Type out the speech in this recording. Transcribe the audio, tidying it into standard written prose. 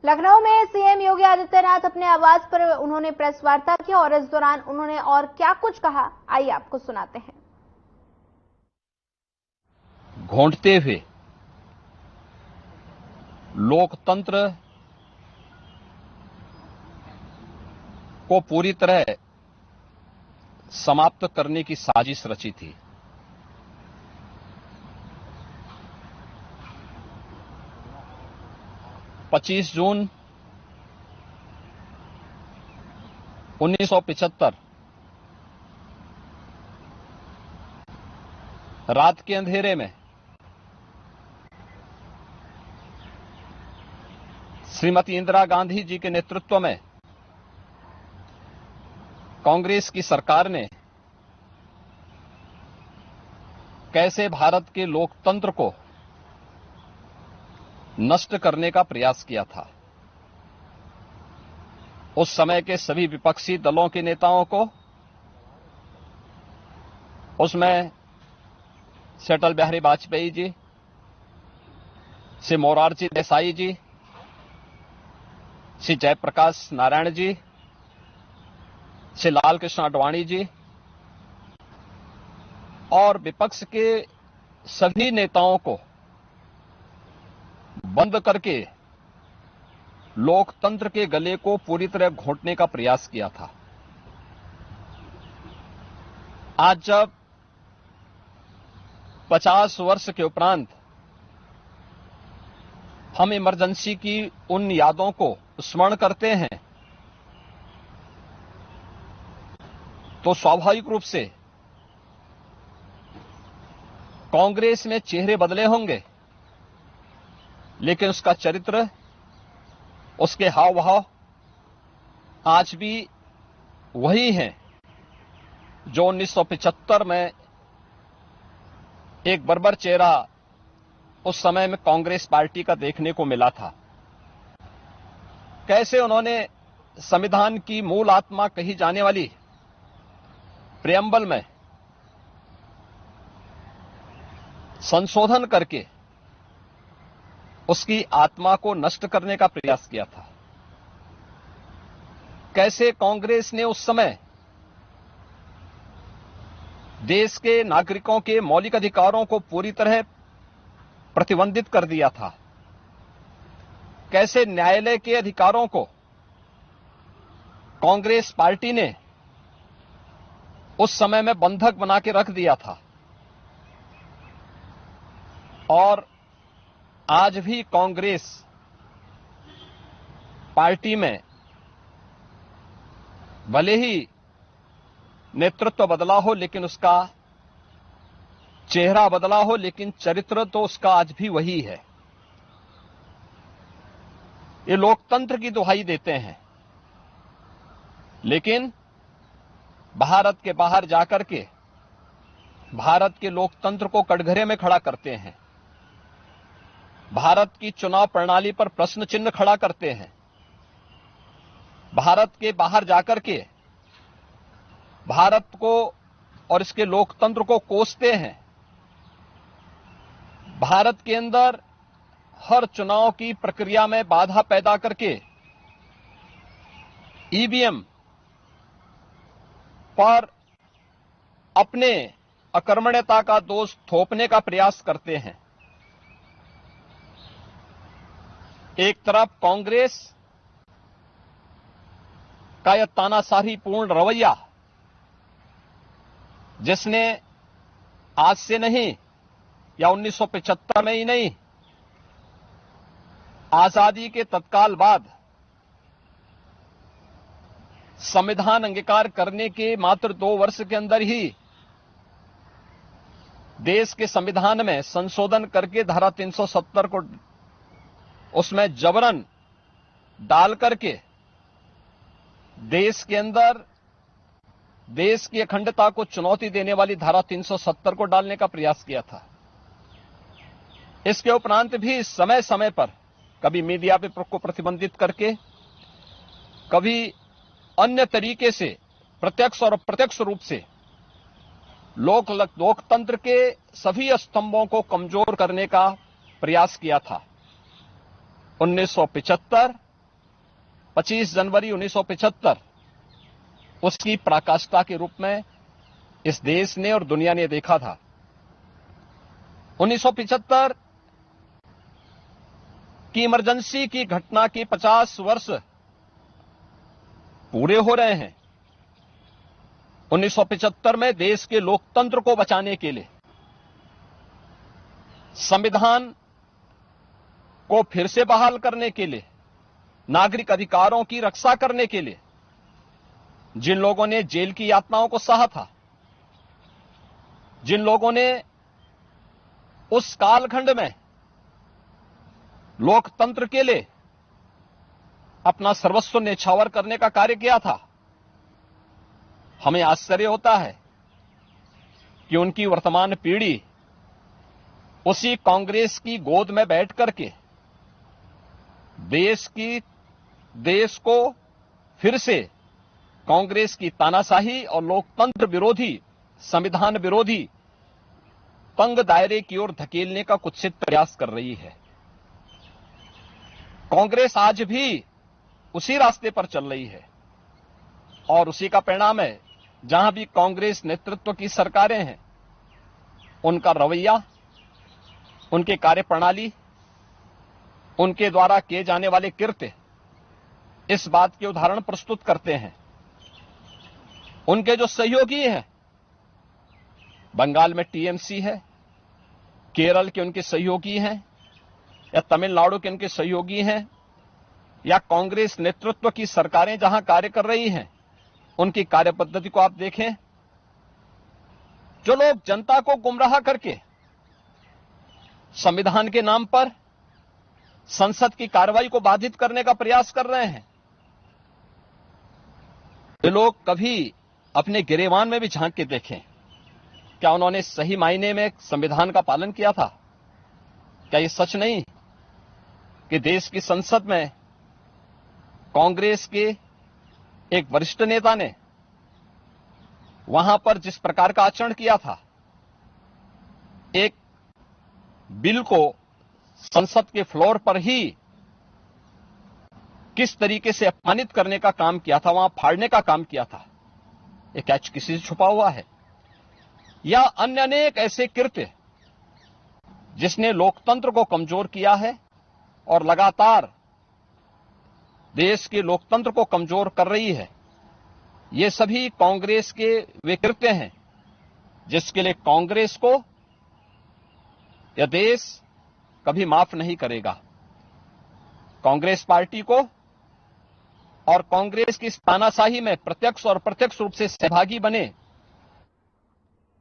लखनऊ में सीएम योगी आदित्यनाथ अपने आवास पर उन्होंने प्रेस वार्ता की और इस दौरान उन्होंने और क्या कुछ कहा, आइए आपको सुनाते हैं। घोंटते हुए लोकतंत्र को पूरी तरह समाप्त करने की साजिश रची थी। पच्चीस जून 1975 रात के अंधेरे में श्रीमती इंदिरा गांधी जी के नेतृत्व में कांग्रेस की सरकार ने कैसे भारत के लोकतंत्र को नष्ट करने का प्रयास किया था। उस समय के सभी विपक्षी दलों के नेताओं को, उसमें से अटल बिहारी वाजपेयी जी, श्री मोरारजी देसाई जी, श्री जयप्रकाश नारायण जी, श्री लाल कृष्ण आडवाणी जी और विपक्ष के सभी नेताओं को बंद करके लोकतंत्र के गले को पूरी तरह घोंटने का प्रयास किया था। आज जब 50 वर्ष के उपरांत हम इमरजेंसी की उन यादों को स्मरण करते हैं तो स्वाभाविक रूप से कांग्रेस में चेहरे बदले होंगे, लेकिन उसका चरित्र, उसके हाव भाव आज भी वही हैं जो 1975 में एक बर्बर चेहरा उस समय में कांग्रेस पार्टी का देखने को मिला था। कैसे उन्होंने संविधान की मूल आत्मा कही जाने वाली प्रियम्बल में संशोधन करके उसकी आत्मा को नष्ट करने का प्रयास किया था। कैसे कांग्रेस ने उस समय देश के नागरिकों के मौलिक अधिकारों को पूरी तरह प्रतिबंधित कर दिया था। कैसे न्यायालय के अधिकारों को कांग्रेस पार्टी ने उस समय में बंधक बना के रख दिया था। और आज भी कांग्रेस पार्टी में भले ही नेतृत्व बदला हो, लेकिन उसका चेहरा बदला हो, लेकिन चरित्र तो उसका आज भी वही है। ये लोकतंत्र की दुहाई देते हैं, लेकिन भारत के बाहर जाकर के भारत के लोकतंत्र को कटघरे में खड़ा करते हैं। भारत की चुनाव प्रणाली पर प्रश्न चिन्ह खड़ा करते हैं। भारत के बाहर जाकर के भारत को और इसके लोकतंत्र को कोसते हैं। भारत के अंदर हर चुनाव की प्रक्रिया में बाधा पैदा करके ईवीएम पर अपने अकर्मण्यता का दोष थोपने का प्रयास करते हैं। एक तरफ कांग्रेस का यह तानाशाही पूर्ण रवैया, जिसने आज से नहीं या 1975 में ही नहीं, आजादी के तत्काल बाद संविधान अंगीकार करने के मात्र 2 वर्ष के अंदर ही देश के संविधान में संशोधन करके धारा 370 को उसमें जबरन डाल करके देश के अंदर देश की अखंडता को चुनौती देने वाली धारा 370 को डालने का प्रयास किया था। इसके उपरांत भी समय समय पर कभी मीडिया पे को प्रतिबंधित करके, कभी अन्य तरीके से प्रत्यक्ष और अप्रत्यक्ष रूप से लोकतंत्र के सभी स्तंभों को कमजोर करने का प्रयास किया था। 1975 25 जनवरी 1975 उसकी पराकाष्ठा के रूप में इस देश ने और दुनिया ने देखा था। 1975 की इमरजेंसी की घटना की 50 वर्ष पूरे हो रहे हैं। 1975 में देश के लोकतंत्र को बचाने के लिए, संविधान को फिर से बहाल करने के लिए, नागरिक अधिकारों की रक्षा करने के लिए जिन लोगों ने जेल की यातनाओं को सहा था, जिन लोगों ने उस कालखंड में लोकतंत्र के लिए अपना सर्वस्व न्यौछावर करने का कार्य किया था, हमें आश्चर्य होता है कि उनकी वर्तमान पीढ़ी उसी कांग्रेस की गोद में बैठ करके देश को फिर से कांग्रेस की तानाशाही और लोकतंत्र विरोधी, संविधान विरोधी तंग दायरे की ओर धकेलने का कुत्सित प्रयास कर रही है। कांग्रेस आज भी उसी रास्ते पर चल रही है और उसी का परिणाम है। जहां भी कांग्रेस नेतृत्व की सरकारें हैं, उनका रवैया, उनके कार्यप्रणाली, उनके द्वारा किए जाने वाले कृत्य इस बात के उदाहरण प्रस्तुत करते हैं। उनके जो सहयोगी हैं, बंगाल में टीएमसी है, केरल के उनके सहयोगी हैं, या तमिलनाडु के उनके सहयोगी हैं, या कांग्रेस नेतृत्व की सरकारें जहां कार्य कर रही हैं, उनकी कार्यपद्धति को आप देखें। जो लोग जनता को गुमराह करके संविधान के नाम पर संसद की कार्रवाई को बाधित करने का प्रयास कर रहे हैं, वे लोग कभी अपने गिरेबान में भी झांक के देखें, क्या उन्होंने सही मायने में संविधान का पालन किया था? क्या यह सच नहीं कि देश की संसद में कांग्रेस के एक वरिष्ठ नेता ने वहां पर जिस प्रकार का आचरण किया था, एक बिल को संसद के फ्लोर पर ही किस तरीके से अपमानित करने का काम किया था, वहां फाड़ने का काम किया था, ये क्या किसी से छुपा हुआ है? या अन्य अनेक ऐसे कृत्य जिसने लोकतंत्र को कमजोर किया है और लगातार देश के लोकतंत्र को कमजोर कर रही है, ये सभी कांग्रेस के वे कृत्य हैं जिसके लिए कांग्रेस को यह देश कभी माफ नहीं करेगा। कांग्रेस पार्टी को और कांग्रेस की तानाशाही में प्रत्यक्ष और अप्रत्यक्ष रूप से सहभागी बने